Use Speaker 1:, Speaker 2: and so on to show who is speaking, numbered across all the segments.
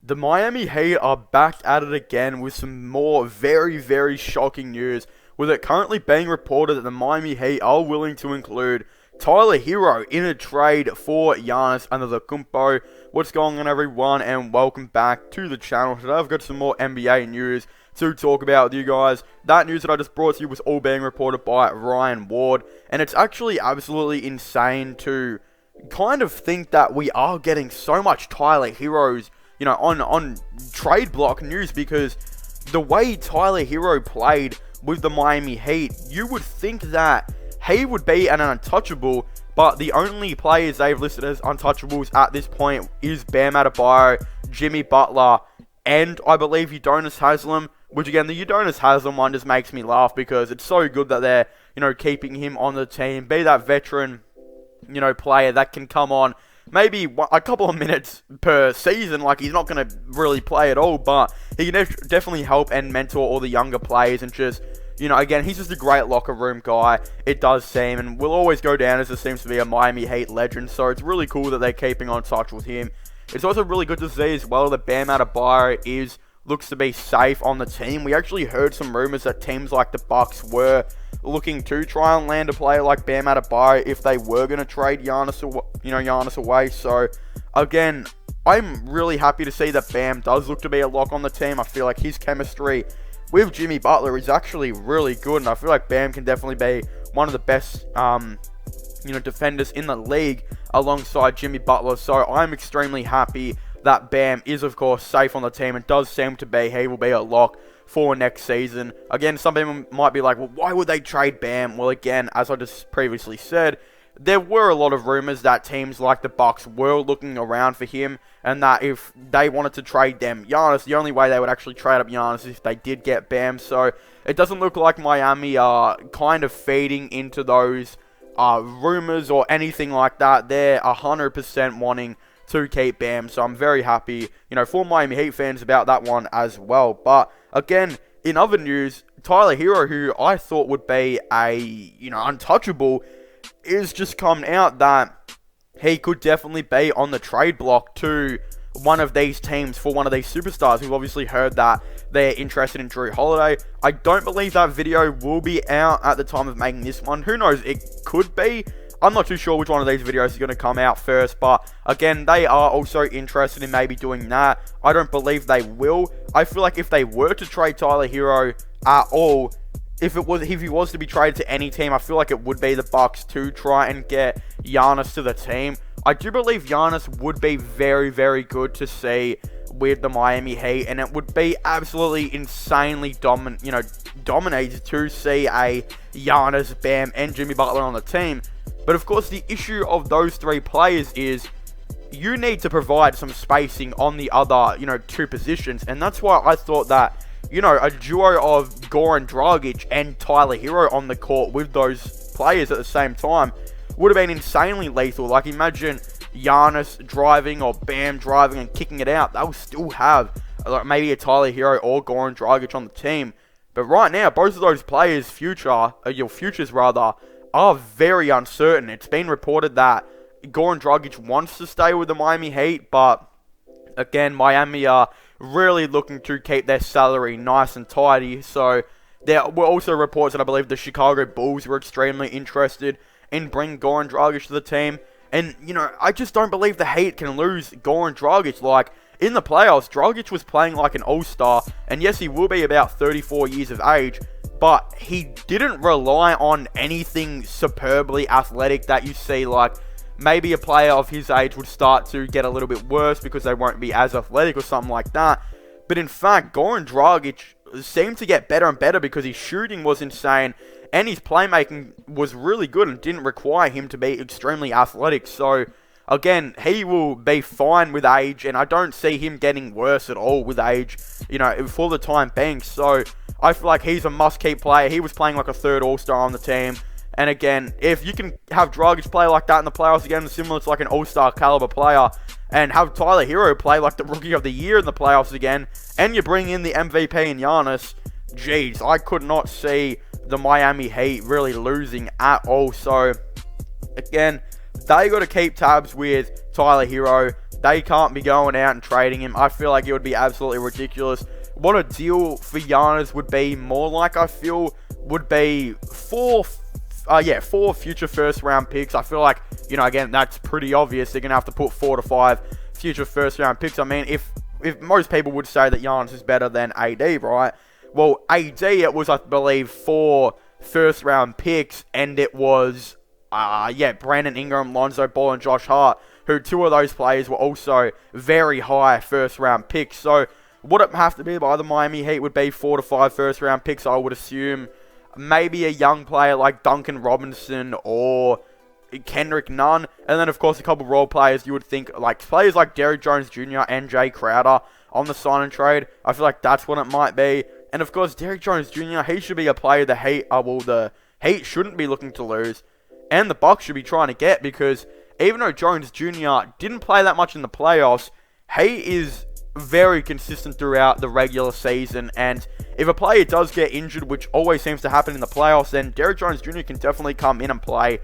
Speaker 1: The Miami Heat are back at it again with some more very shocking news, with it currently being reported that the Miami Heat are willing to include Tyler Herro in a trade for Giannis Antetokounmpo. What's going on, everyone, and welcome back to the channel. Today I've got some more NBA news to talk about with you guys. That news that I just brought to you was all being reported by Ryan Ward, and it's actually absolutely insane to kind of think that we are getting so much Tyler Herro's, on trade block news, because the way Tyler Herro played with the Miami Heat, you would think that he would be an untouchable, but the only players they've listed as untouchables at this point is Bam Adebayo, Jimmy Butler, and I believe Udonis Haslem, which again, the Udonis Haslem one just makes me laugh because it's so good that they're, keeping him on the team, be that veteran, player that can come on maybe a couple of minutes per season. Like, he's not going to really play at all, but he can definitely help and mentor all the younger players, and just, again, he's just a great locker room guy, it does seem, and will always go down as it seems to be a Miami Heat legend. So it's really cool that they're keeping on touch with him. It's also really good to see as well that Bam Adebayo looks to be safe on the team. We actually heard some rumors that teams like the Bucks were looking to try and land a player like Bam Adebayo if they were going to trade Giannis away. So again, I'm really happy to see that Bam does look to be a lock on the team. I feel like his chemistry with Jimmy Butler is actually really good, and I feel like Bam can definitely be one of the best defenders in the league alongside Jimmy Butler. So I'm extremely happy that Bam is, of course, safe on the team, and does seem to be, he will be a lock for next season. Again, some people might be like, well, why would they trade Bam? Well, again, as I just previously said, there were a lot of rumors that teams like the Bucks were looking around for him, and that if they wanted to trade them Giannis, the only way they would actually trade up Giannis is if they did get Bam. So it doesn't look like Miami are kind of feeding into those rumors or anything like that. They're 100% wanting to keep Bam, so I'm very happy, for Miami Heat fans about that one as well. But again, in other news, Tyler Herro, who I thought would be a, untouchable, is just come out that he could definitely be on the trade block to one of these teams for one of these superstars. We've obviously heard that they're interested in Jrue Holiday. I don't believe that video will be out at the time of making this one. Who knows? It could be. I'm not too sure which one of these videos is going to come out first, but again, they are also interested in maybe doing that. I don't believe they will. I feel like if they were to trade Tyler Herro at all, if he was to be traded to any team, I feel like it would be the Bucks to try and get Giannis to the team. I do believe Giannis would be very good to see with the Miami Heat, and it would be absolutely insanely dominated to see a Giannis, Bam, and Jimmy Butler on the team. But of course, the issue of those three players is you need to provide some spacing on the other, two positions. And that's why I thought that, a duo of Goran Dragic and Tyler Herro on the court with those players at the same time would have been insanely lethal. Like, imagine Giannis driving or Bam driving and kicking it out. They'll still have maybe a Tyler Herro or Goran Dragic on the team. But right now, both of those players' futures are very uncertain. It's been reported that Goran Dragic wants to stay with the Miami Heat, but again, Miami are really looking to keep their salary nice and tidy. So there were also reports that I believe the Chicago Bulls were extremely interested in bringing Goran Dragic to the team. And, I just don't believe the Heat can lose Goran Dragic. Like, in the playoffs, Dragic was playing like an all-star, and yes, he will be about 34 years of age, but he didn't rely on anything superbly athletic that you see, like maybe a player of his age would start to get a little bit worse because they won't be as athletic or something like that. But in fact, Goran Dragic seemed to get better and better because his shooting was insane and his playmaking was really good and didn't require him to be extremely athletic. So again, he will be fine with age, and I don't see him getting worse at all with age, for the time being. So I feel like he's a must-keep player. He was playing like a third all-star on the team. And again, if you can have Dragic play like that in the playoffs again, similar to like an all-star caliber player, and have Tyler Herro play like the rookie of the year in the playoffs again, and you bring in the MVP in Giannis, geez, I could not see the Miami Heat really losing at all. So again, they got to keep tabs with Tyler Herro. they can't be going out and trading him. I feel like it would be absolutely ridiculous. What a deal for Giannis would be more like, I feel, would be four future first round picks. I feel like, again, that's pretty obvious. They're going to have to put 4 to 5 future first round picks. I mean, if most people would say that Giannis is better than AD, right? Well, AD, it was, I believe, 4 first round picks, and it was, Brandon Ingram, Lonzo Ball, and Josh Hart, who 2 of those players were also very high first round picks. So, what it have to be by the Miami Heat would be 4 to 5 first round picks, I would assume. Maybe a young player like Duncan Robinson or Kendrick Nunn. And then, of course, a couple role players you would think, like players like Derrick Jones Jr. and Jay Crowder on the sign and trade. I feel like that's what it might be. And, of course, Derrick Jones Jr., he should be a player the Heat shouldn't be looking to lose. And the Bucks should be trying to get, because even though Jones Jr. didn't play that much in the playoffs, he is very consistent throughout the regular season, and if a player does get injured, which always seems to happen in the playoffs, then Derrick Jones Jr. can definitely come in and play,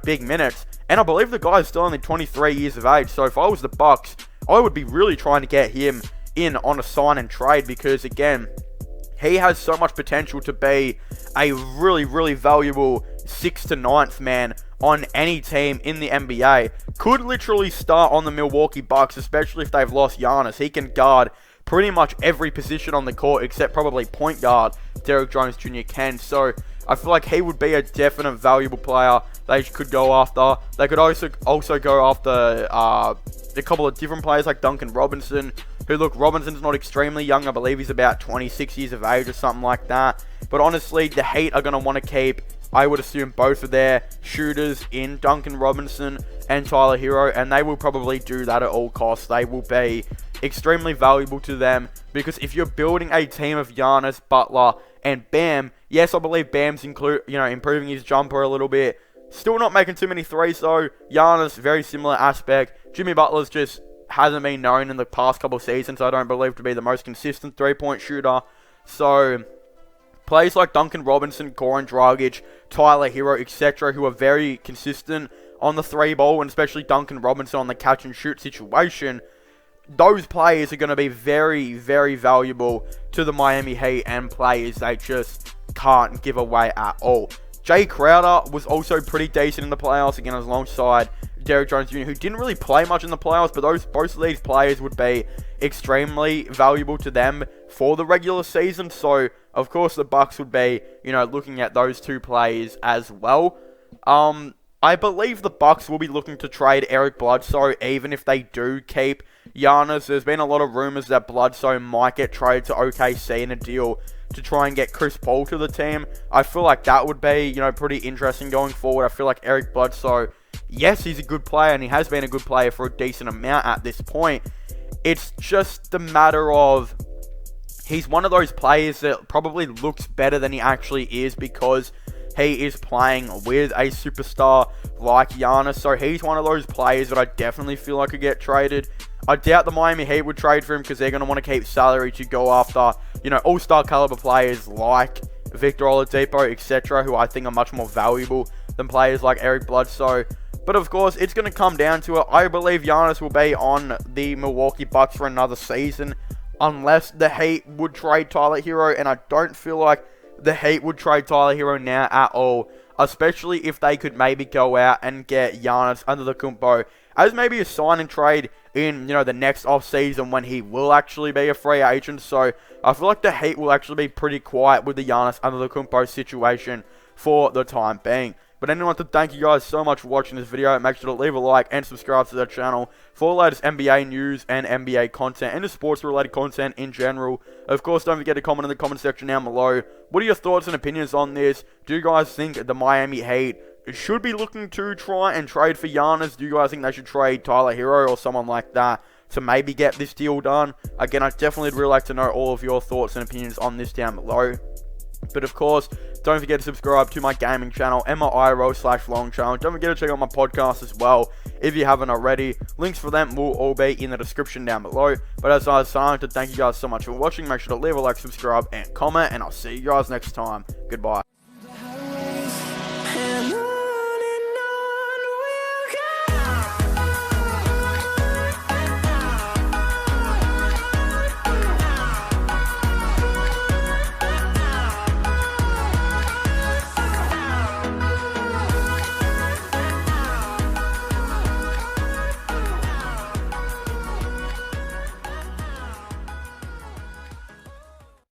Speaker 1: big minutes. And I believe the guy is still only 23 years of age, so if I was the Bucks, I would be really trying to get him in on a sign and trade, because again, he has so much potential to be a really, really valuable 6th to 9th man on any team in the NBA. Could literally start on the Milwaukee Bucks, especially if they've lost Giannis. He can guard pretty much every position on the court except probably point guard. Derrick Jones Jr. can. So I feel like he would be a definite valuable player they could go after. They could also go after a couple of different players like Duncan Robinson, who, look, Robinson's not extremely young. I believe he's about 26 years of age or something like that. But honestly, the Heat are going to want to keep, I would assume, both of their shooters in Duncan Robinson and Tyler Herro, and they will probably do that at all costs. They will be extremely valuable to them, because if you're building a team of Giannis, Butler, and Bam, yes, I believe Bam's improving his jumper a little bit. Still not making too many threes, though. Giannis, very similar aspect. Jimmy Butler's just hasn't been known in the past couple of seasons, I don't believe, to be the most consistent three-point shooter. So players like Duncan Robinson, Goran Dragic, Tyler Herro, etc., who are very consistent on the 3-ball, and especially Duncan Robinson on the catch-and-shoot situation, those players are going to be very, very valuable to the Miami Heat, and players they just can't give away at all. Jay Crowder was also pretty decent in the playoffs, again, alongside Derrick Jones Jr., who didn't really play much in the playoffs, but both of these players would be extremely valuable to them for the regular season. So, of course, the Bucks would be, looking at those 2 players as well. I believe the Bucks will be looking to trade Eric Bledsoe, even if they do keep Giannis. There's been a lot of rumors that Bledsoe might get traded to OKC in a deal to try and get Chris Paul to the team. I feel like that would be, pretty interesting going forward. I feel like Eric Bledsoe, yes, he's a good player, and he has been a good player for a decent amount at this point. It's just a matter of, he's one of those players that probably looks better than he actually is, because he is playing with a superstar like Giannis. So he's one of those players that I definitely feel like could get traded. I doubt the Miami Heat would trade for him, because they're going to want to keep salary to go after, all-star caliber players like Victor Oladipo, etc., who I think are much more valuable than players like Eric Bledsoe. But of course, it's going to come down to it. I believe Giannis will be on the Milwaukee Bucks for another season, unless the Heat would trade Tyler Herro, and I don't feel like the Heat would trade Tyler Herro now at all, especially if they could maybe go out and get Giannis Antetokounmpo as maybe a sign and trade in, the next offseason when he will actually be a free agent. So I feel like the Heat will actually be pretty quiet with the Giannis Antetokounmpo situation for the time being. But anyway, I want to thank you guys so much for watching this video. Make sure to leave a like and subscribe to the channel for the latest NBA news and NBA content and the sports-related content in general. Of course, don't forget to comment in the comment section down below. What are your thoughts and opinions on this? Do you guys think the Miami Heat should be looking to try and trade for Giannis? Do you guys think they should trade Tyler Herro or someone like that to maybe get this deal done? Again, I definitely would really like to know all of your thoughts and opinions on this down below. But of course, don't forget to subscribe to my gaming channel and my IRL/vlog channel. Don't forget to check out my podcast as well if you haven't already. Links for them will all be in the description down below. But as I was saying, to thank you guys so much for watching. Make sure to leave a like, subscribe, and comment. And I'll see you guys next time. Goodbye.